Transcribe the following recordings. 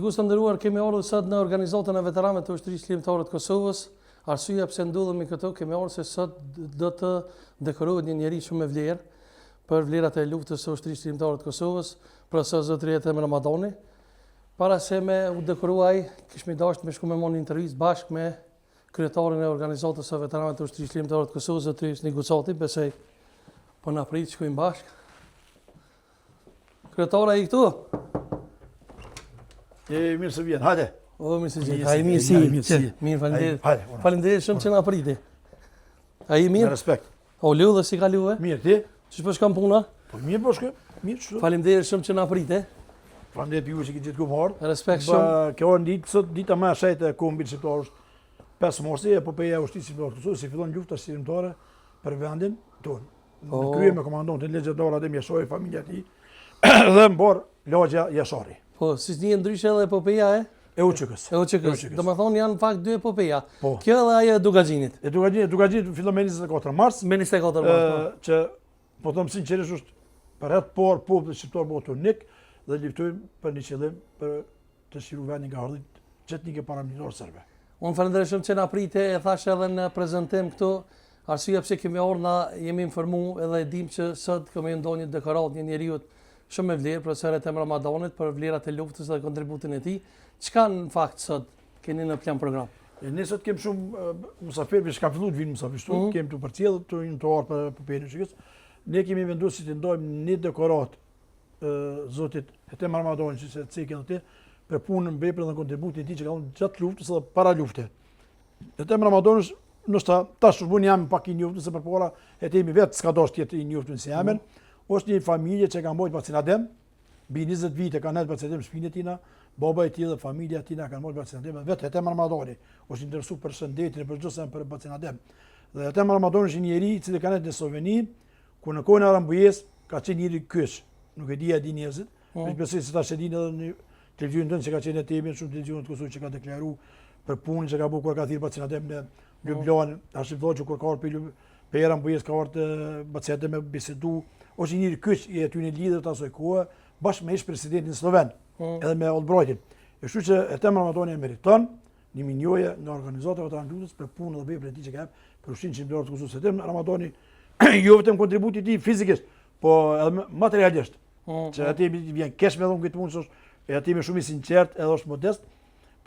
Shikues të nderuar, kemi ardhur sot në organizatën e veteranëve të Ushtrisë Ligjore të Kosovës. Arsyeja pse ndodhemi këtu, kemi ardhur se sot do të dekorohet një njerëz shumë me vlerë për vlerat e luftës së Ushtrisë Ligjore të Kosovës, profesor Zotëri Etem Ramadani. Para se me u dekoruaj, kishme dashur me shku me marrë një intervistë bashkë me kryetarin e organizatës së veteranëve të Ushtrisë Ligjore të Kosovës, Zotëri Snigucati, besoj po na prit shkojmë bashkë. Kryetari i këtu? Mirë se vjen, hajde. O, mirë se gjithë. A i mirë si. Mirë, falenderit. Falenderit shumë që nga prite. A i mirë? Me respekt. O, lu dhe si ka luve? Mirë, ti? Që shpër shkam puna? Po mirë po shkë, mirë shumë. Falenderit shumë që nga prite. Falenderit për ju që ki gjithë kumë ardhë. Respekt shumë. Kjo në ditë, sot dita më e shajtë e kombit shqiptar është 5 morsi, epopeja e Ushtrisë Ligjore të Kosovës, si fillon lufta shqiptare për vendin tonë. Në krye me komandantin legjendar Adem Jashari, familja e tij, dhe mbar lagja Jashari. Po, si një ndryshe edhe epopeja e? E UÇK-s. E UÇK-s. Do më thonë janë në fakt dy epopeja. Po. Kjo edhe ajo e Dugaxhinit. E Dugaxhinit fillon me 24 mars. Me 24 mars. Që po them sinqerisht është për herë të parë populli shqiptar bëhet unik dhe luftojmë për një qëllim për të shiruar vendin nga ardhit çetnike paramilitar serbe. Unë falenderoj shumë që na prite, e thash edhe në prezantim këtu, arsyeja pse kemi ardhur na jemi informuar edhe e dim që sot kemi ndonjë dekorat një njeriu shumë me vlerë, profesor Etem Ramadanit, për vlerat e luftës dhe kontributin e tij. Çka në fakt sot keni në plan program? Ne sot kemi shumë mysafirë, s'ka filluar të vinë mysafirë, kemi të përcjellë të ardhur për periudhën e shkës. Ne kemi vendosur si të ndojmë një dekorat zotit Etem Ramadanit, që se cekën atë, për punën, veprën dhe kontributin e tij që ka dhënë gjatë luftës dhe para luftës. Etem Ramadani nështë tash unë jam pak i njohur se përpara Etemi vetë s'ka dashur të jetë i njohur si emër. Është një familje që ka mbajtur Bacin Adem, mbi 20 vite kanë ndër Bacin Adem shpinën e tina, baba i tij dhe familja e tina kanë mbajtur Bacin Adem, vetë Etem Ramadani është interesuar për shëndetin e për çdo sa për Bacin Adem. Dhe Etem Ramadani është një njerëz i cili ka ndër në Sloveni, ku në kohën e Arambujes ka qenë njëri kyç, nuk e di njerëzit, veç besoj se tash e dinë edhe në televizionin tonë që ka qenë Etemi, shumë televizionet të Kosovës që ka deklaruar për punën që ka bërë kur ka thirrë Bacin Adem në Ljubljana, tash i thotë kur ka ardhur për Arambujes ka ardhur Bacin Adem me bisedu. Është një kyç i aty në lidhje të asaj kohe bashkë me ish presidentin sloven, edhe me Albrojtin. Kështu që Etem Ramadani e meriton një minjoje në organizatën e veteranëve luftës për punën dhe veprën e tij që ka për Ushtrisën Ligjore të Kosovës. Etem Ramadani jo vetëm kontributi i tij fizikisht, po edhe materialisht. Që aty vjen kesh me dhon këtë punë, e aty me shumë i sinqert, edhe është modest,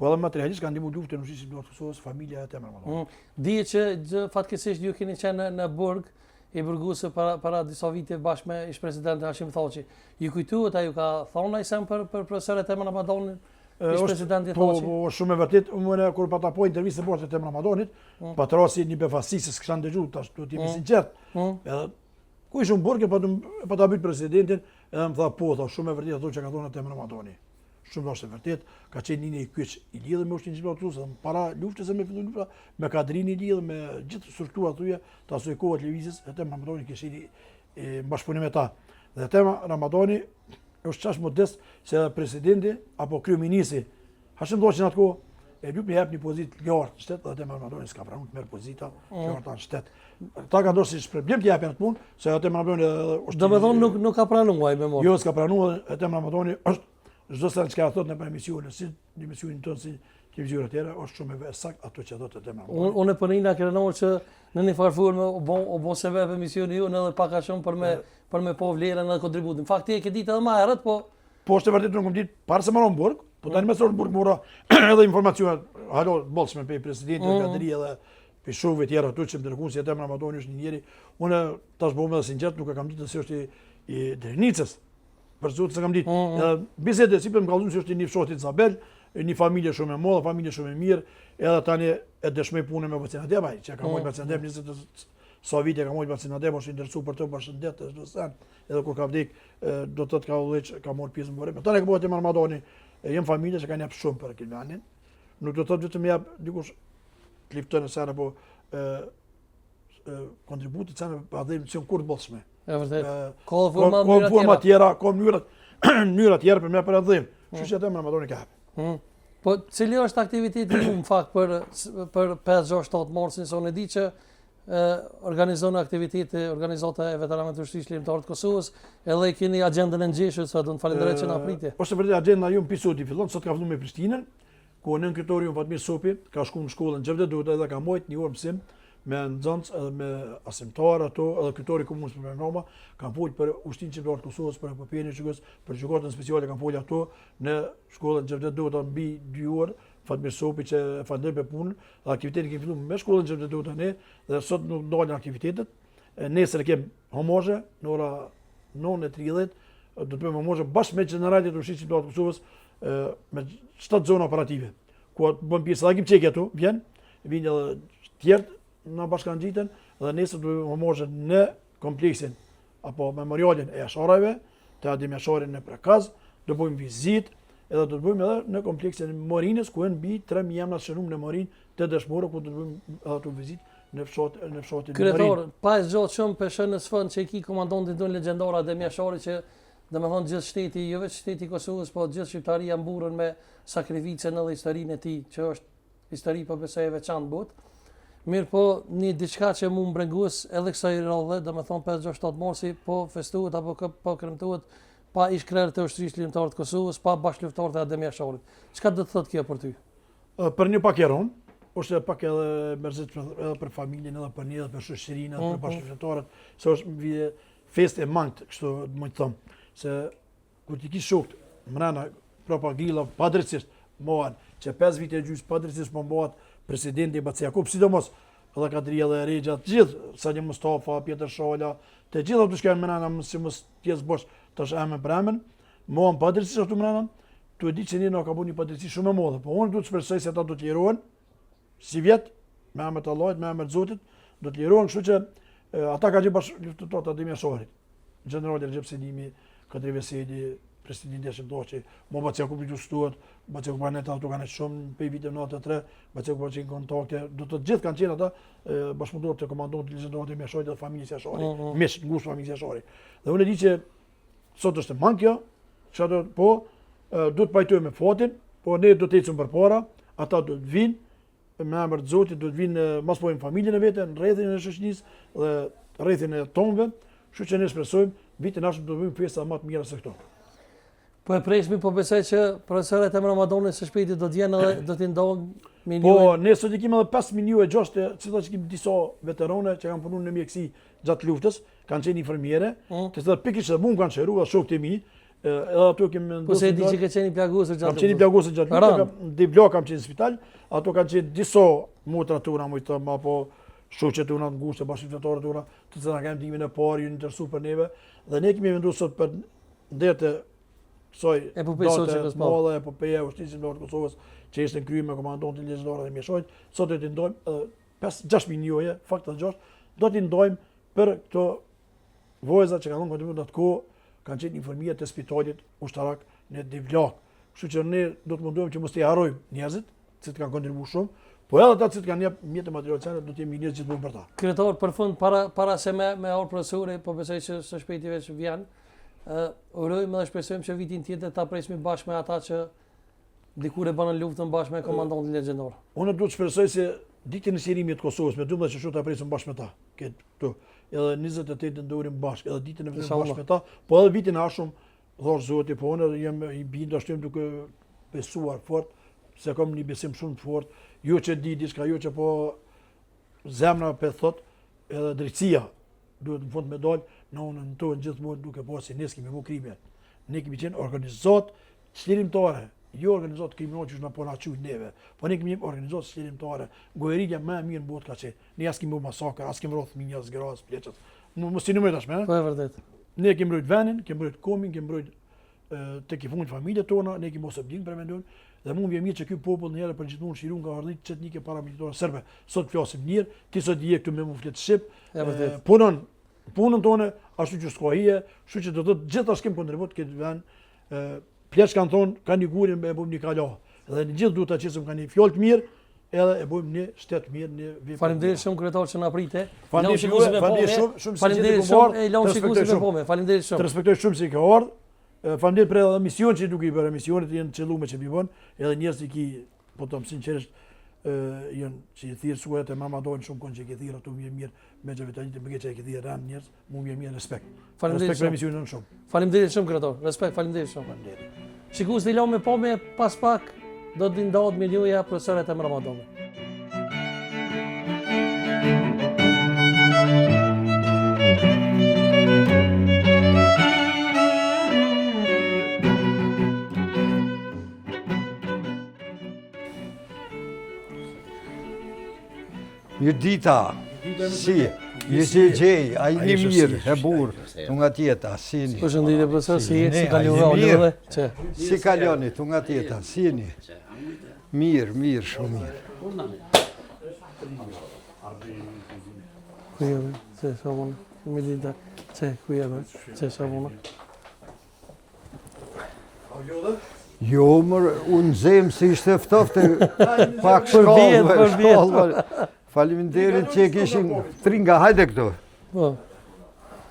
po edhe materialisht kanë ndihmuar luftën në Ushtrisën Ligjore të Kosovës, familja e Etem Ramadani. Dihet që fatkeqësisht ju keni qenë në burg i burgusë para disa vite bashkë me ish presidenti Hashim Thaçi. Ju kujtohet ai ka thonë ai sem për profesor Etem Ramadanin, ish presidenti Thaçi. Po, shumë e vërtet, unë kur pa tapoj intervistën e Etem Ramadanit, patrosi një befasi se s'kan dëgjuar tash, do të jemi sinqert. Edhe ku ishun burg pa ta byt presidentin, edhe më tha po, shumë e vërtet ato që ka thonë Etem Ramadani. Shumë është e vërtet, ka qenë një kyç i lidhur me Ushtrisën Ligjore të Kosovës, para luftës me fillim lufta, me kadrinë i lidhur me gjithë strukturat tuaja të asoj kohë të lëvizjes, Etem Ramadani kishte bashkëpunim me ta. Dhe Etem Ramadani është çash modest se presidenti apo kryeministri Hashim Thaçi në atë kohë e lupi jep një pozitë lart në shtet, dhe Etem Ramadani s'ka pranuar të merr pozita lart në shtet. Ta ka ndosur si problem të japin atë punë, se Etem Ramadani është. Domethënë nuk ka pranuar ai me mor. Jo, s'ka pranuar, Etem Ramadani është çdo sa çka thotë në emisionin, si në emisionin tonë si televizionet tjera, është shumë e saktë ato që thotë Etem Ramadani. Unë po nina krenor që në një farë formë u bën se vetë emisioni ju edhe pak a shumë për me po vlerën dhe kontributin. Fakti e ke ditë edhe më herët, po është vërtet nuk kam ditë para se marrëm burg, po tani më sot burg mora edhe informacione halo bollshme pe presidentin e Kadri edhe pe shove tjera ato që më dërguan se Etem Ramadani është një njeri. Unë tash bëhem edhe sinqert, nuk e kam ditë se është i Drenicës. Për zotë se kam ditë. Bisede si për më kallëzuar se është një fshatit Zabel, një familje shumë e madhe, familje shumë e mirë, edhe tani e dëshmoj punën me Bacin Adem, që ka marrë Bacin Adem 20 sa vite ka marrë Bacin Adem, është interesuar për të përshëndet çdo sen, edhe kur ka vdek do të thotë ka ulëç, ka marrë pjesë në burrim. Tani ka bëhet Etem Ramadani, jam familje që kanë jap shumë për Kilmanin. Nuk do të thotë vetëm jap dikush klifton sa apo kontributi sa pa dhe emisione kur të bollshme. E vërtet. Ka forma tjera, ka mënyra tjera për me për adhim. Kështu që Etem Ramadani ka hap. Po cili është aktiviteti ju në fakt për 5-6-7 marsin, se unë e di që organizon aktivitete, organizata e veteranëve të ushtrisë lirëtare të Kosovës, edhe keni agjendën e ngjeshur, sa do të falenderoj që na pritje. Është vërtet agjenda ju episodi fillon, sot ka filluar me Prishtinën, ku nën kryetari Fatmir Sopi ka shkuar në shkollën Xhavdedut edhe ka mbajtur një orë mësim me nxënës edhe me asimtar ato, edhe kryetari i komunës për Roma kanë folur për ushtrinë qendrore të Kosovës, për epopejën e Shqipërisë, për gjykatën speciale kanë folur ato në shkollën Xhavdedut mbi 2 orë. Fatmir Sopi që falënderoj për punën, dhe aktivitetin kemi filluar me shkollën Xhavdedut tani dhe sot nuk ndalen aktivitetet. Nesër kem homozhe në ora 9:30, do të bëjmë homozhe bashkë me generalin e ushtrisë të Kosovës me 7 zona operative. Ku bën pjesë edhe Kimçeki ato, vinë edhe tjerë në bashkangjitën dhe nesër do bëjmë homozhe në kompleksin apo memorialin e Jasharëve, te Adem Jasharin në Prekaz, do bëjmë vizitë edhe do të bëjmë edhe në kompleksin e Morinës, ku janë mbi 3000 jemra shënuar në Morinë të dëshmorë, ku do të bëjmë edhe ato vizitë në fshatin e Morinë. Kryetar, pa e zgjat shumë për shënën sfond që i ki komandantin tonë legjendar Adem Jashari që domethënë gjithë shteti, jo vetëm shteti i Kosovës, po gjithë shqiptaria mburën me sakrificën edhe historinë e tij, që është histori po besoj e veçantë botë. Mirë po, një diçka që mu mbrengues edhe kësaj radhe, domethënë 5-6-7 marsi, po festohet apo po kremtohet pa ish krerë të ushtrisë lirëtare të Kosovës, pa bashkëluftar të Adem Jasharit. Çka do të thotë kjo për ty? Për një pak eron, është pak edhe mërzit edhe për familjen, edhe për një, edhe për shoqërinë, edhe për bashkëluftarët, se është vije festë e mangët, kështu më të them, se kur ti kish shokt mrena propaganda padrejtisht, mohan që 5 vite gjys padrejtisht po mbohet presidenti Baci Jakub, sidomos edhe Kadria dhe Regja, të gjithë, Sali Mustafa, Pjetër Shala, të gjithë ato që kanë mrena si mos pjesë bosh tash emën për emën, mohan padrejtisht ashtu mrena. Tu e di që një ka bënë një padrejti shumë e madhe, po unë do të shpresoj se ata do të lirohen si vjet me emër të Allahut, me emër të Zotit, do të lirohen, kështu që ata kanë bashkëluftar të Adem Jasharit. Generali Recep Selimi, Kadri Veseli, presidenti Shqiptar, Baci Jakubi justuat, Baci Jakubi kanë ato kanë shumë për vitin 93, Baci Jakubi që në kontakte, do të gjithë kanë qenë ata bashkëpunëtor të komandantit legjendar të Jasharit dhe familjes Jasharit, mish ngushtë familjes Jasharit. Dhe unë e di që sot është mang kjo, çfarë po do të pajtojmë me fatin, po ne do të ecim përpara, ata do të vinë me emër të Zotit, do të vinë mas pojmë familjen e vete, në rrethin e shoqërisë dhe rrethin e tonëve, kështu që ne shpresojmë vitin ardhshëm do të bëjmë festa më të mira se këto. Po e presmi, po besoj që profesorët e Ramadanit së shpejti do të jenë edhe do t'i ndonë me Po, ne sot i kemi edhe 5.600.000, cila që kemi disa veterane që kanë punuar në mjekësi gjatë luftës, kanë qenë infermiere, të cilat pikërisht edhe mua kanë shëruar shokët e mi, edhe ato kemi ndosur. Po se di që ke qenë plagosur gjatë luftës. Kam qenë plagosur gjatë luftës, diplom kam qenë në spital, ato kanë qenë disa motra tona, më them, apo shoqet tona të ngushtë, bashkëpunëtorët tona, të cilat kanë ndihmën e parë, ju interesuar për neve, dhe ne kemi vendosur sot për ndërtë kësaj date madhe epopeja e ushtrisë lirëtare të Kosovës, që ishte kryer me komandantin legjendar Adem Jasharit, sot do t'i ndojmë 5-6 milionë, fakt të 6, do t'i ndojmë për këto vojza që kanë dhënë kontribut në atë kohë, kanë qenë informier të spitalit ushtarak në Divlak. Kështu që ne do të mundohemi që mos t'i harrojmë njerëzit, që kanë kontribuar shumë, po edhe ata që kanë jep mjetë materiale do të jemi njerëz gjithmonë për ta. Kryetar, për fund para se me or profesori, po besoj që së shpejti veç vjen. Urojmë dhe shpresojmë që vitin tjetër ta presim bashkë me ata që dikur e banën luftën bashkë me komandantin legjendar. Unë do të shpresoj se ditën e sjerimit të Kosovës me 12 shtu ta presim bashkë me ta. Këtu edhe 28 ndorim bashkë, edhe ditën e vetëm bashkë me ta, po edhe vitin e ardhshëm, thash Zoti, po unë jam i bindur ashtu duke besuar fort, se kam një besim shumë të fortë, jo që di diçka, jo që po zemra pe thot, edhe drejtësia duhet në fund me dalë, në unën tonë gjithmonë duke po se ne kemi më krime. Ne kemi qenë organizat çlirimtare, jo organizat kriminale që na po na çujnë neve, po ne kemi organizat çlirimtare. Gojeria më e mirë në botë ka qenë. Ne as kemi bërë masakra, as kemi rroth fëmijë, as gras, pleçat. Mos i numëroj tash më. Po e vërtet. Ne kemi mbrojt vendin, kemi mbrojt komin, kemi mbrojt tek i fundit familjet tona, ne kemi mos e bling për mendon. Dhe mua vjen mirë që ky popull në herë për gjithmonë shirun nga ardhit çetnike paramilitare serbe. Sot flasim mirë, ti sot je këtu me muflet shqip. Punën tonë ashtu që s'ka hije, kështu që do të thotë gjithashtu kemi kontribut këtë vend. Pleç kanë thonë kanë një gurin e bëjmë një kala. Dhe ne gjithë duhet ta qesim kanë një fjalë të mirë, edhe e bëjmë një shtet mirë, një vepër. Faleminderit shumë kryetar që na prite. Faleminderit shumë. Faleminderit shumë. E lëm shikuesit me pomë. Faleminderit shumë. Të respektoj shumë se ke ardhur. Faleminderit për edhe mision që duke i bërë misionit janë çelluar që bëjnë, edhe njerëz që po them sinqerisht janë që i thirë suhet e mama dojnë shumë konë që i ke thirë, ato më mirë, me gjëve të një të mëgje që i ke thirë ranë njerës, mu më mirë respekt. Respekt për emisionin shumë. Faleminderit shumë kreator, respekt, faleminderit shumë. Shikus të me po me pas pak, do të ndodhë me juja profesoret e Ramadanit. Mirë dita, si, jesi gjej, a i një mirë, e burë, të nga tjeta, sini. Përshëndetje profesor, si jetë, si kalon Një mirë. dhe? Që? Si kaloni, të nga tjeta, sini. Mirë, shumë mirë. Kujeve, që shabona, mi dita, që kujeve, që shabona. Jo, mërë, unë zemë si ishte ftofte, pak Për vjetë. shkallëve. Faleminderit që e kishin tringa, hajde këtu. Po,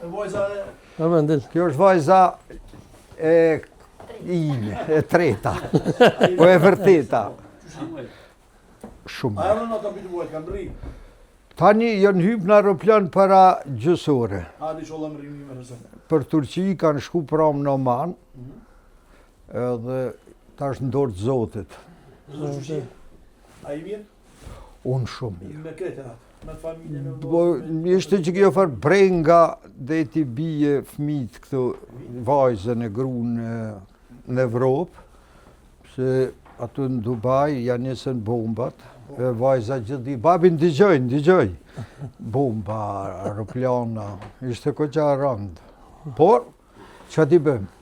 E vojza e... në vendin. Kjo është vajza e ime, e treta, po e vërteta. Shumë. A e rënë ata bitë vojt, kanë rri. Tani janë hypë në aeroplan para gjësore. A di sholla më rrimi me rëzën. Për Turqi kanë shku pramë në Oman, edhe tash në dorë të Zotit. A i mirë? Unë shumë mirë. Me krete atë, me familje, me Po, ishte që kjo farë brenga dhe ti bije fmit këto vajzën e grunë në Evropë, se aty në Dubai janë njësën bombat, e vajza gjithi, babin digjoj, bomba, aeroplana, ishte ko qa randë. Por, që ti bëmë?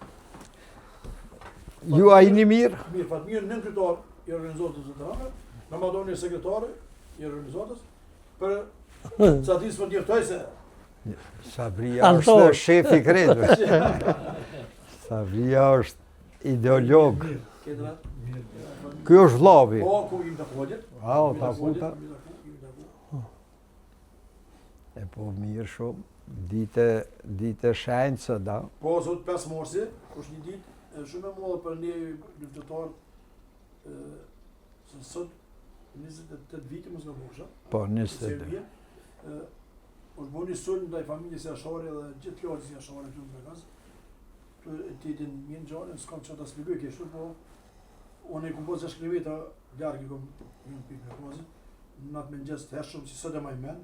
Ju a i një mirë? Mirë, Fatmirë nën kryetar i organizatës së Tiranës, Ramadani sekretari i organizatës, për catisë për njëftoj se Sabria është shefi kredve. Sabria është ideolog. Kjo është vllavi. po ku im të kodjet. A, o ta kuta. E po mirë shumë. Dite shenjë, da. Po sot 5 marsi, është një ditë shumë e madhe për ne luftëtarë, se sot 28 vite mos nga bosha. Po, 20. është bo një sulm ndaj familjes jashare dhe gjithë lojës jashare këtu në Bekas. Ti din një në gjallën, s'kam që ta splikoj kështu, po unë e kom posë 6 kilometra largë i kom një pikë në kozit, në atë mëngjes të hershëm si sot e maj men,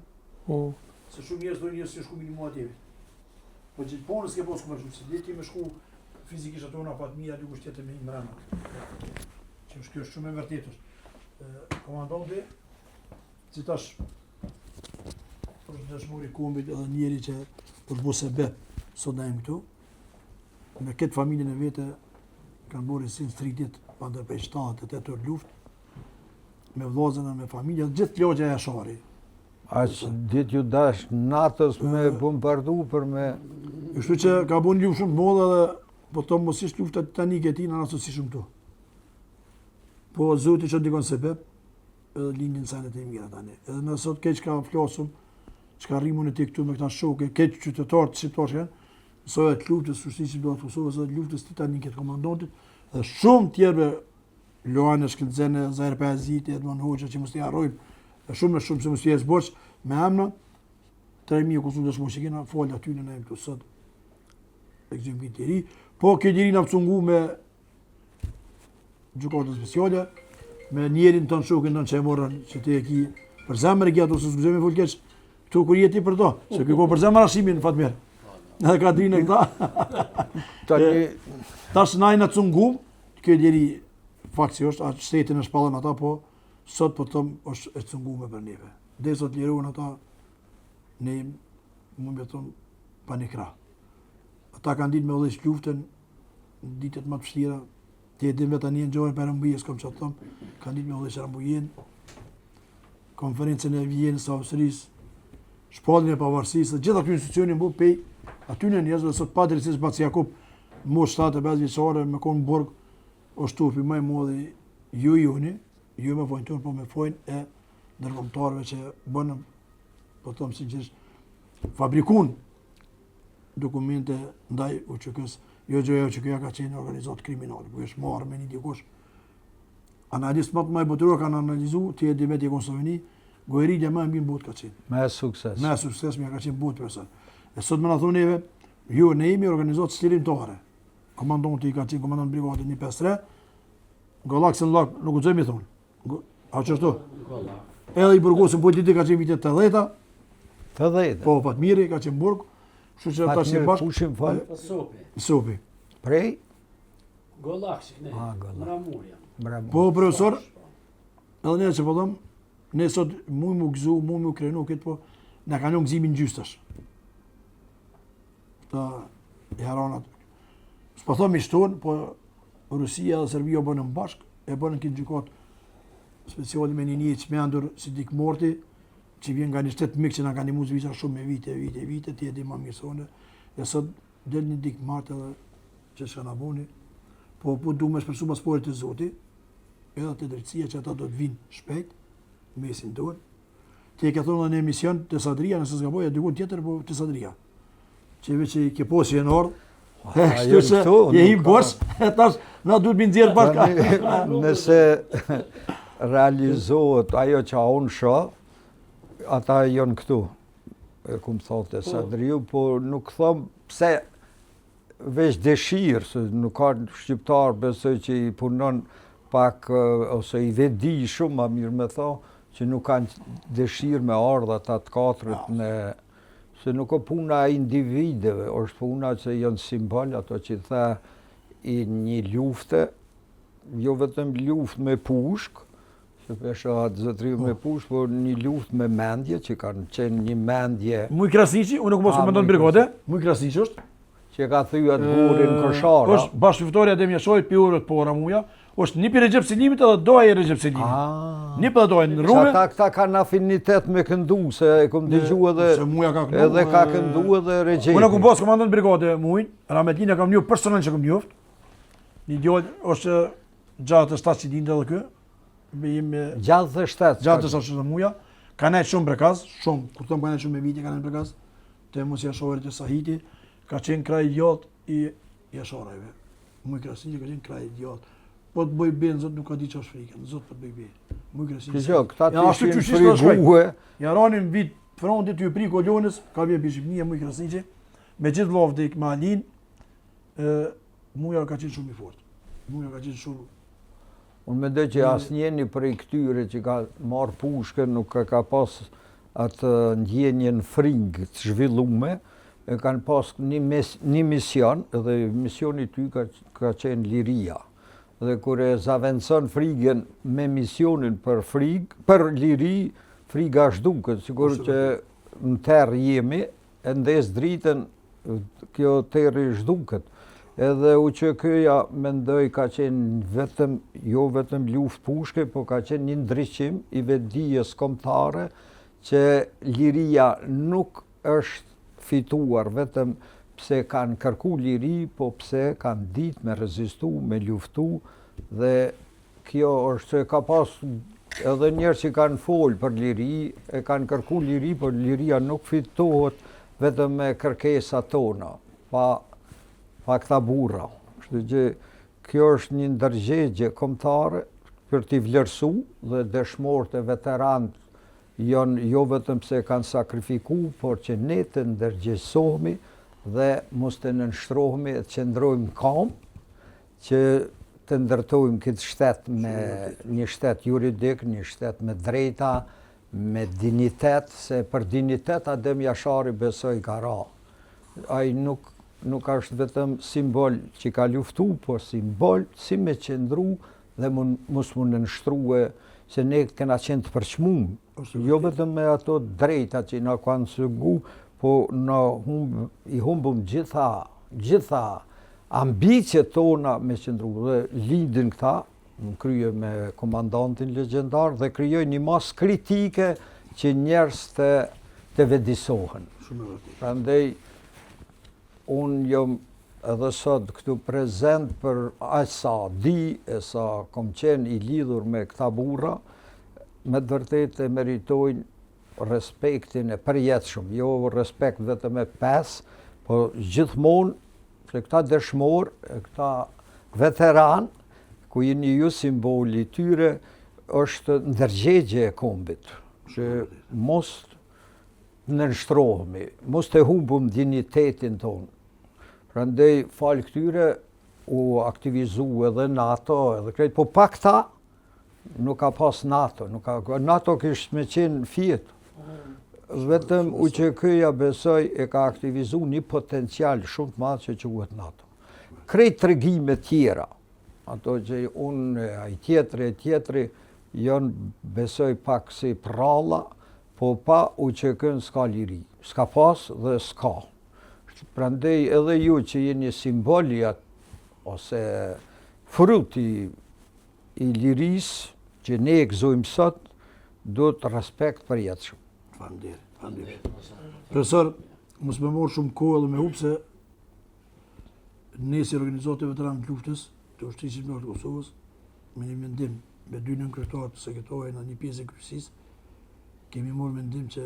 se shumë njerëz dojnë njerëz që shku minimu atjeve. Po gjithë ponës ke posë ku me shumë, se dhe ti me shku fizikisht ato nga patë mija, duk është tjetë me i mrena. Që është kjo është shumë e vërtetës. Komandante, që tash është dëshmori kombit edhe njeri që është bu sebeb sot na jemi këtu. Me këtë familjen e vete kanë bërë si në 3 ditë pandër për 7-8 luft me vllazën e me familjen, gjithë logja e jashari. Aq ditë ju dash natës me bombardu për me... Kështu që ka bën luftë shumë të madhe dhe po të mos ishte lufta titanike e tij në ashtu si shumë këtu. Po Zoti që ndikon sebeb edhe lindin senet e mira tani. Edhe në sot keq ka flasum, çka rrimun e ti këtu me këta shokë, keq qytetarë të shqiptarë janë, mësoja të luftës Shoqërisë Shqiptare të Kosovës dhe luftës titanike të komandantit, dhe shumë tjerëve Loane Shkëlzene, Zahir Paziti, Edmond Hoxha që mos t'i harrojmë, e shumë se mos t'i zboç me emra 3000 Kosovë dëshmorë që kena falë aty në këtu sot. E këgjim këtë tjeri. Po këtë tjeri nga pëcungu me gjukatën speciale, me njerin të në shokën të në që e morën që ti e ki për zemër e gjatë ose s'guzemi full keq, këtu kur jeti për to, se këko për zemër ashimin në Fatmirë. Edhe ka drinë e këta. Tash najnë të cungum, këtë tjeri fakti është, atë shtetin e shpallën ata, po sot po tëmë është e cungume për neve. Dhe sot lirohen ata, ne më beton pa një krah. Ata kanë ditë me udhëheq luftën, ditët më të vështira, ti e din vetë tani në gjojnë për Rambujës, kam që të thëmë, kanë ditë me udhëheq Rambujen, konferencën e Vienës së Austrisë, shpalljen e pavarësisë, gjitha këto institucione mbu pej aty në njerëzve sot pa drejtësisë Baci Jakub, moshë 75 vjeçare me kon burg, është tupi më i madh ju juni, ju me fojnë tonë, po me fojnë e ndërkombëtarëve që bënë, po them sinqerisht, fabrikun dokumente ndaj UÇK-s, jo gjëja që kjo ka qenë organizat kriminal, ku është marrë me një dikush, Analistë më botëror kanë analizuar ti e Demeti Kosovini, gojëria më e mirë në botë ka qenë. Me sukses. Me sukses më ka qenë botë person. E sot më na thonë neve, ju ne jemi organizuar çlirimtare. Komandanti ka qenë komandant brigadës 153. Gollaksën lak, nuk guxoj mi thonë. A çështo? Edhe i burgosën politik ka qenë vitet 80-ta. 80. Po, Fatmiri ka qenë burg. Kështu që tash i bashkë. Pushim fal. Sopi. Prej? Gollakshi, ne. Mramurja. Bravo. Po, profesor, edhe ne që po thëmë, ne sot mu gëzu, mu krenu këtë, po, ne ka një gëzimin gjystash. Ta i haronat. S'po thëmë i shtonë, po Rusia dhe Serbia o bënën bashkë, e bënën këtë gjykatë speciali me një që me andur si dik morti, që vjen nga një shtetë mikë që nga ka një muzë visa shumë me vite, ti e di ma mirësone, e sot del një dik martë edhe që shka na boni, po du me shpresu pasporit të Zoti, edhe të drejtësia që ata do të vinë shpejt, mesin dorë. Ti e ke thonë dhe në emision të Sadria, nëse s'gaboj, e dykun tjetër, po të Sadria. Që veç që i ke posi e në ardhë, kështu që je him bosh, e tash na duhet mi nxjerr bashkë. Nëse realizohet ajo që unë shoh, ata janë këtu, e ku më thotë Sadriu, po nuk thom pse veç dëshirë, se nuk ka shqiptar besoj që i punon pak, ose i vedi shumë, ma mirë me tho, që nuk kanë dëshirë me ardha ata të katërt në, se nuk o puna individeve, është puna që janë simbol, ato që tha i një lufte, jo vetëm luftë me pushk, se pesha atë zëtriu me pushk, por një luftë me mendje, që kanë qenë një mendje... Muj Krasniqi, unë nuk mos komandon brigade, Muj Krasniqi është. Që ka thyja të burin Koshara. është bashkëfitoria Adem Jashoj, pjurët pora muja, është një për Recep Selimit edhe doja i Recep Selimit. Një për doja në rrume. Këta kanë afinitet me këndu, se e kom dëgju edhe... Se muja ka këndu. Edhe ka këndu edhe Recepi. Unë kom pas komandon brigade mujnë, Rametlin e kam një personal që kom njoft. Një djallë është gjatë të 7 që dinte edhe kë. Gjatë të 7. Gjatë të 7 muja. Ka nejtë shumë prekaz, shumë. Kur thëmë ka nejtë shumë me viti, ka nejtë prekaz. Të mos Jashorit e Sahiti. Ka qenë kraj idiot i Jashorajve. Muj Krasniqi ka qenë kraj idiot. Po të bëj ben, Zot nuk ka di që është frikën. Zot po të bëj ben. Muj Krasniqi. Këta të ishin frigue. Ja ranin vit frontit të ju pri kolonës, ka vjen Bishopnia Muj Krasniqi. Me gjithë vllaftë me Alin, muja ka qenë shumë i fortë. Muja ka qenë shumë. Unë mendoj që asnjëri prej këtyre që ka marrë pushkën nuk ka pas atë ndjenjen frikë të zhvillume. E kanë pas një mision, edhe misioni ty ka qenë liria. Dhe kur e zavencon frigën me misionin për liri, friga është duket, sigur që në terë jemi, e ndes dritën, kjo terë është duket. Edhe u që këja mendoj ka qenë vetëm, jo vetëm luft pushke, po ka qenë një ndryqim i vetdijes kombëtare që liria nuk është fituar vetëm pse kanë kërku liri, po pse kanë ditë me rezistu, me luftu, dhe kjo është që ka pas edhe njerë që kanë folë për liri, e kanë kërku liri, por liria nuk fitohet vetëm me kërkesa tona, pa këta burra. Kështu që kjo është një ndërgjegje kombëtare për t'i vlerësu dhe dëshmorët e veteranët janë jo vetëm pse kanë sakrifiku, por që ne të ndërgjegjësohemi dhe mos të nënshtrohemi e të qëndrojmë kam, që të ndërtojmë këtë shtet me një shtet juridik, një shtet me drejta, me dignitet, se për dignitet Adem Jashari besoj ka ra. Ai nuk është vetëm simbol që ka luftu, por simbol si me qëndru dhe mos mu nënshtrue, se ne kena qenë të përçmumë. Jo vetëm me ato drejta që na kanë sëgu, po i humbëm gjitha ambicjet tona me qëndru. Dhe lidin këta, në krye me komandantin legjendar, dhe kryoj një mas kritike që njerës të vedisohen. Prandaj, unë jam edhe sot këtu prezent për aq sa di, e sa kom qenë i lidhur me këta burra, me të vërtet e meritojnë respektin e përjetshëm, jo respekt vetëm e pes, po gjithmonë se këta dëshmor, këta veteran, ku jeni ju simboli tyre, është ndërgjegje e kombit, që mos nënshtrohemi, mos të humbum dinjitetin tonë. Prandaj falë këtyre u aktivizu edhe NATO, edhe krejt, po pa këta nuk ka pas NATO, NATO kishtë me qenë fjetë. Vetëm UÇK-ja besoj e ka aktivizu një potencial shumë të madh që quhet NATO. Krejt tregime tjera, ato që unë, ai tjetri, janë besoj pak si pralla, po pa UÇK-n s'ka liri, s'ka pas dhe s'ka. Prandaj edhe ju që jeni simboljat ose fruti i lirisë që ne e gëzojmë sot, do të respekt për jetëshëm. Faleminderit. Profesor, mos më morë shumë kohë edhe me hub se ne si organizatë veteranë të luftës të ushtrisë shqiptare të Kosovës, me një mendim me 2 nënkretarë të sekretarë në një pjesë e kryqësisë, kemi marrë mendim që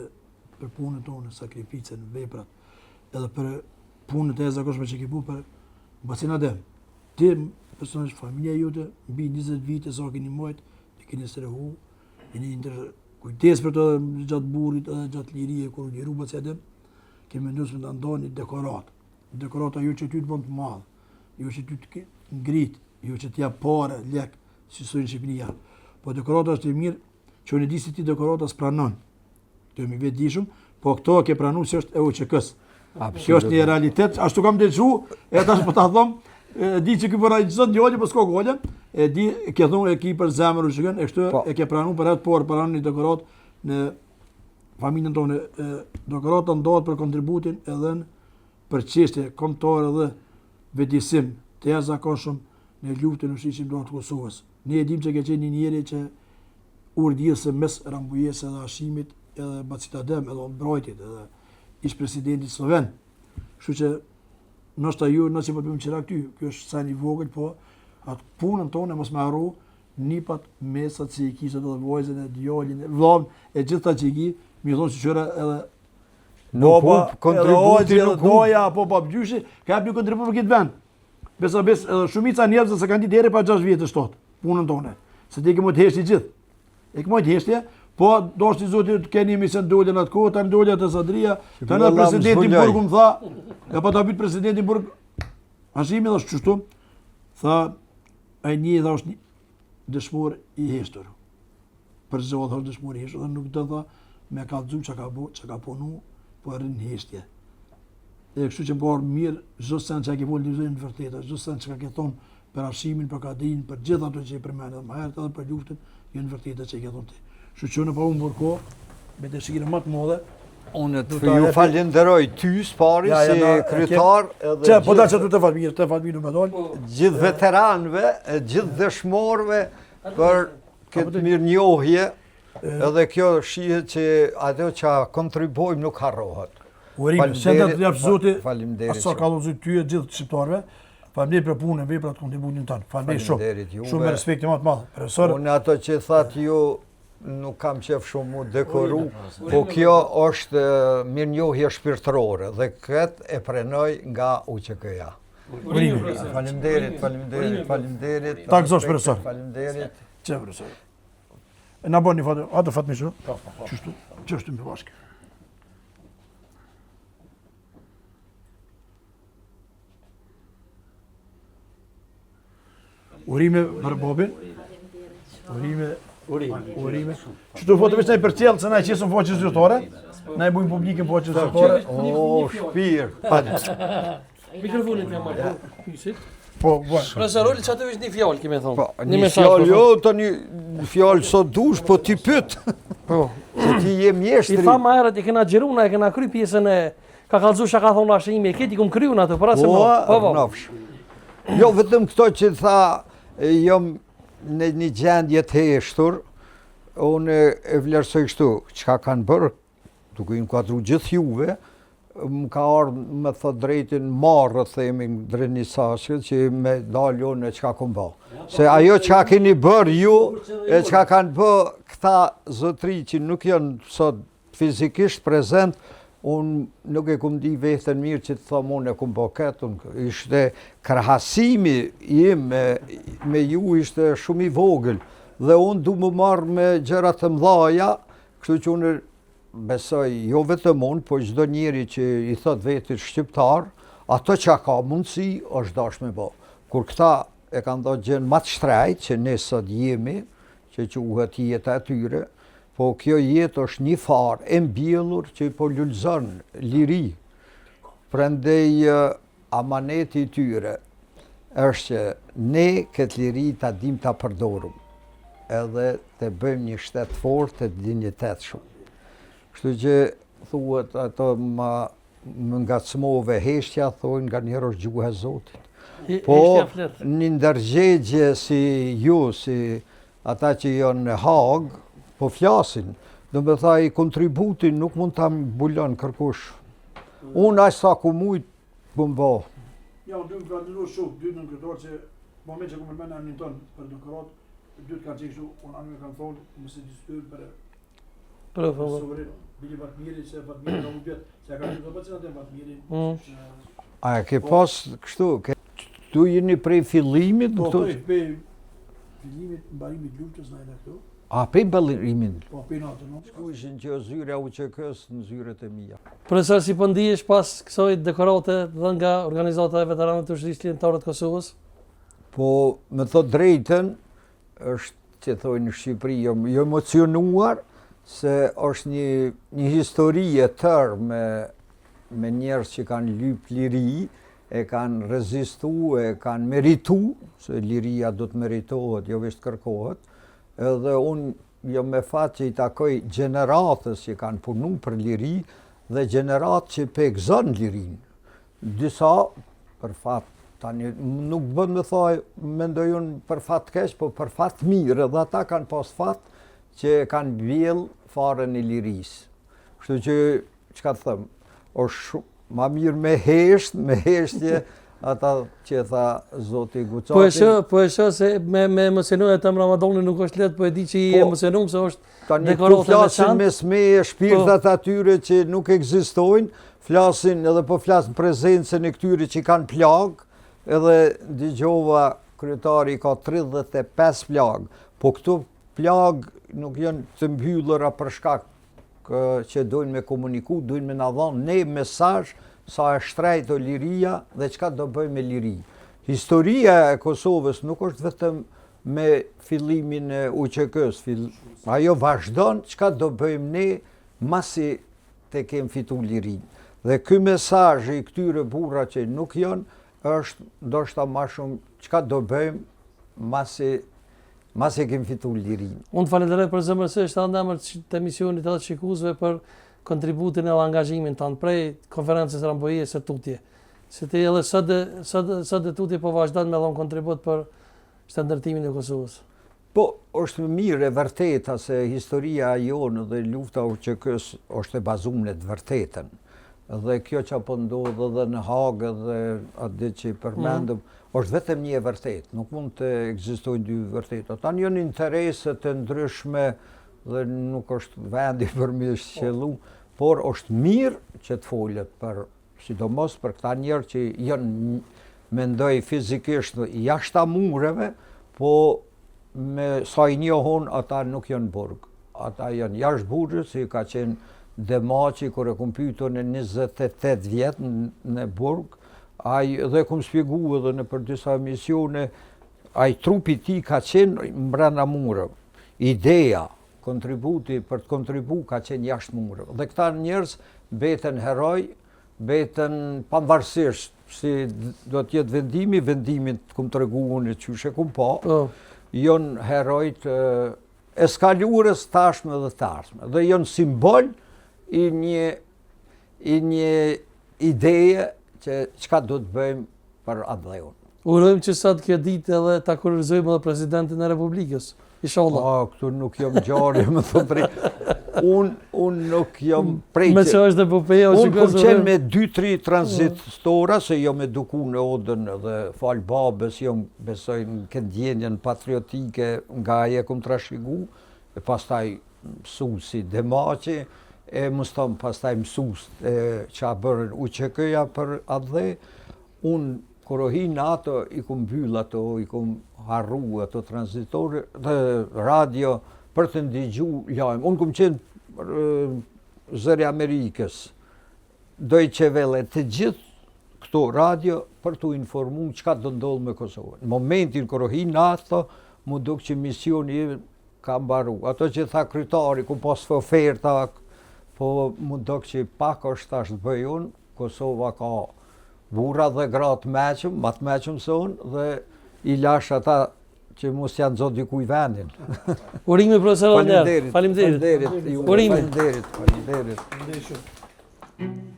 për punën tonë, sakrificën, veprat, edhe për punët e zakonshme që ke bu për Basin Adem. Ti personalisht familja jote mbi 20 vite sa keni majt, e keni strehu, keni kujtes për të gjatë burrit edhe gjatë lirie kur u liru Basin Adem, kemi vendosur të ndani dekorat. Dekorata jo që ty të bën të madh, jo që ty të ngrit, jo që të jap parë, lek, si sojnë Shqipëria. Po dekorata është e mirë që unë di se ti dekorata s'pranon. Të mi vetë dishëm, po këto ke pranu se është e UÇK-s. Kjo është një realitet, ashtu kam dëgju, e tash po ta them, di që ky bëra çdo djalë po s'ka gole, e di ke thonë e ki për zemër UÇK-n, e kështu e ke pranu për atë por pranon një dekorat në familjen tonë. Dekorata ndohet për kontributin edhe për çështje kombëtare dhe vetësim të jashtëzakonshëm në luftën e ushtrisë shqiptare të Kosovës. Ne e dim që ke qenë një njeri që urdhëse mes Rambujesë dhe Hashimit edhe Basit Adem edhe mbrojtjet edhe ish presidentit sloven. Kështu që ndoshta ju nëse po bëjmë çera këty, kjo është sa një vogël, po atë punën tonë mos më harro nipat mesat që i kishte edhe vojzën e djalin, vllahun e gjithta që i ki, më thonë se qëra edhe kontributi nuk doja apo babgjyshi, ka hap një kontribut për këtë vend. Besa edhe shumica njerëz se kanë ditë deri pa 6 vjetë shtot punën tonë. Se ti ke mund të heshti gjithë. E ke mund të heshtje, po doshti zoti të keni emision dolën atë kohë, tani dolën te Sadria, tani presidenti Burgu më tha, e pa ta pyet presidenti Burg, Hashimi thash çështu, tha ai një dha është dëshmor i heshtur. Për zonë thonë dëshmor i heshtur, dhe nuk do tha me kallëzum çka ka punu, po rrin heshtje. E kështu që bërë mirë, çdo sen që ke volë në vërtetë, çdo sen që ke thonë për Hashimin, për Kadin, për gjithë ato që i përmendë, më herët edhe për luftën, janë vërtetë që ke thonë ti. Kështu që në pa unë bërë kohë, me dëshirë më të madhe. Unë ju falenderoj ty s'pari si kryetar edhe po da që të falmirë me dalë. Gjithë veteranëve, gjithë dëshmorëve për këtë mirënjohje, edhe kjo shihet që ato që kontribojmë nuk harrohet. Urime, sendet të japë zoti, faleminderit. asa ka lozit ty e gjithë shqiptarëve, faleminderit për punën, veprat, kontributin tonë. Faleminderit shumë. Shumë me respekti më të madh. Profesor, unë ato që thatë ju nuk kam qef shumë mu dekoru, po kjo është mirënjohje shpirtërore dhe këtë e prenoj nga UÇK-ja. Faleminderit. Ta gëzosh profesor. Faleminderit. Çe profesor. Na bëni foto, ato fatmi shu. Çështën me bashkë. Urime për Bobin. Urime. Çto foto vetë për cellë, se na qesën faqe zyrtare. Na e bujmë publikën faqe zyrtare. O, shpirt. Mikrofonin të marrë, pysit. Po, Profesor Oli, çfarë është një fjalë kemi thonë? Po, një fjalë jo, tani fjalë sot dush, po ti pyet. Po. Se ti je mjeshtri. I tha më herët e kena xhiruna, e kena kry pjesën e ka kallëzuar çka ka thonë Hashimi, e keti kum kryun atë, para se po. Jo vetëm këto që tha jam në një gjendje të heshtur, unë e vlerësoj kështu, çka kanë bërë, duke inkuadru gjithë juve, më ka ardhur me thot drejtin marrë, themi drejt një sashkët, që me dalë unë e çka kom bë. Se ajo çka keni bërë ju, e çka kanë bë këta zotëri që nuk janë sot fizikisht prezent, unë nuk e kum di vetën mirë që të thëmë unë e kum po këtë, ishte krahasimi im me ju ishte shumë i vogël, dhe unë du më marrë me gjërat të mdhaja, kështu që unë besoj, jo vetëm unë, po çdo njeri që i thot vetit shqiptar, ato që ka mundësi, është dash me bo. Kur këta e kanë do gjënë matë shtrejt, që ne sot jemi, që quhet jeta e tyre, po kjo jetë është një farë e mbjellur që i po lullëzën liri. Prandej amaneti i tyre është që ne këtë liri ta dim ta përdorum, edhe të bëjmë një shtetë fort të dinjitet shumë. Kështu që thuhet ato më ngacmove heshtja, thonë nga njerë është gjuha e Zotit. Po një ndërgjegje si ju, si ata që janë në Hagë, po flasin, do me tha i kontributin nuk mund ta mbulon kërkush. Unë aq sa ku mujt po më bo. Ja, unë dy më ka ndërru shumë, dy në këtorë që moment që ku mërmena një tonë për doktorat, dy të kanë qenë shumë, unë anë me kanë thonë, mëse diskutojnë për soverin, bili Vatmiri, se Vatmiri ka mu bjetë, se ka një të përcina të Vatmiri. A ke pas kështu, tu jeni prej fillimit? Po, prej fillimit, mbarimit luftës në e këtu. A, prej ballirimit? Po, prej natë, no? Shku ishin që zyra u qekës në zyret e mija. Profesor, si po ndihesh pas kësaj dekorate dhe nga organizata e veteranëve të ushtrisë ligjore të Kosovës? Po, me thot drejten, është që thojnë në Shqipëri, jo emocionuar, se është një histori e tërë me njerëz që kanë lyp liri, e kanë rezistu, e kanë meritu, se liria do të meritohet, jo vetë kërkohet, edhe unë jo me fat që i takoj gjeneratës që kanë punu për liri dhe gjeneratë që pegzon lirin. Disa, për fat, tani nuk bën me thaj, mendoj unë për fat keq, po për fat mirë, edhe ata kanë pas fat që kanë bjell farën e lirisë. Kështu që, çka të thëmë, është ma mirë me heshtje, ata që tha Zoti Guçati. Po e shoh se me emocionu e tëm Ramadanit nuk është lehtë, po e di që i emocionum se është dekoratë të flasin me smeje shpirtat atyre që nuk ekzistojnë, flasin edhe po flasin prezencën e këtyre që kanë plagë, edhe dëgjova kryetari ka 35 plagë, po këto plagë nuk janë të mbyllura për shkak që dojnë me komuniku, dojnë me na dhanë ne mesazh sa e shtrejt o liria dhe çka do bëjmë me liri. Historia e Kosovës nuk është vetëm me fillimin e UÇK-s, ajo vazhdon çka do bëjmë ne masi të kemë fitu lirin. Dhe ky mesazh i këtyre burra që nuk janë, është ndoshta më shumë çka do bëjmë masi kemë fitu lirin. Unë të falenderoj për zemërsisht të ndemër të emisionit edhe të shikuesve për kontributin edhe angazhimin tanë prej konferencës Ramboje së tutje. Se të edhe sot e tutje po vazhdon me dhon kontribut për shtetërtimin e Kosovës. Po, është më mirë e vërteta se historia jonë dhe lufta UÇK-s është e bazuar në të vërtetën. Dhe kjo që po ndodh edhe në Hagë dhe atë që i përmendëm, është vetëm një e vërtetë, nuk mund të ekzistojnë dy vërteta. Tanë janë interese të ndryshme dhe nuk është vendi për me shqellu, por është mirë që të folet për, sidomos për këta njerë që janë mendoj fizikisht jashtë mureve, po me sa i njohon ata nuk janë burg. Ata janë jashtë burgës, si ka qenë Demaçi, kur e kum pyetur në 28 vjet në burg, ai dhe kum shpjegu edhe në për disa emisione, ai trupi i tij ka qenë brenda mureve. Ideja, kontributi për të kontribu ka qenë jashtë mureve. Dhe këta njerëz beten heroj, beten pavarësisht si do të jetë vendimin të kum tregu unë çyshe kum pa, janë herojt eskaluarës tashme dhe tashme. Dhe janë simbol i një ideje që çka do të bëjmë për atë vleun. Urojmë që sot kjo ditë edhe ta kurrizojmë edhe presidentin e Republikës. Inshallah. Këtu nuk jam gjarë, më thon prej. Unë nuk jam prej. Me që është epopeja unë kam qenë me 2-3 tranzitora, se jam eduku në Odën dhe fal babës, jam besoj në këtë ndjenjen patriotike nga ajo kum trashëgu, e pastaj mësuesi Demaçi, e mëston pastaj mësus që a bërën UÇK-ja për atë dhe, unë kërë hi në ato, i kum byll ato, i kum harru ato tranzitore dhe radio për të ndigju lajmë. Unë kum qenë zëri Amerikës, Deutsche Welle, të gjithë këto radio për të informu çka do ndodhë me Kosovën. Në momentin kërë hi në ato, mu duk që misioni ka mbaru. Ato që tha kryetari, ku pas oferta, po mu duk që pak është tash të bëj unë, Kosova ka burra dhe gratë meqëm, matë meqëm se unë, dhe i lash ata që mos janë zotë dikuj vendin. Urimi profesor Ander. Faleminderit. Faleminderit. Urimi. Faleminderit. Faleminderit shumë.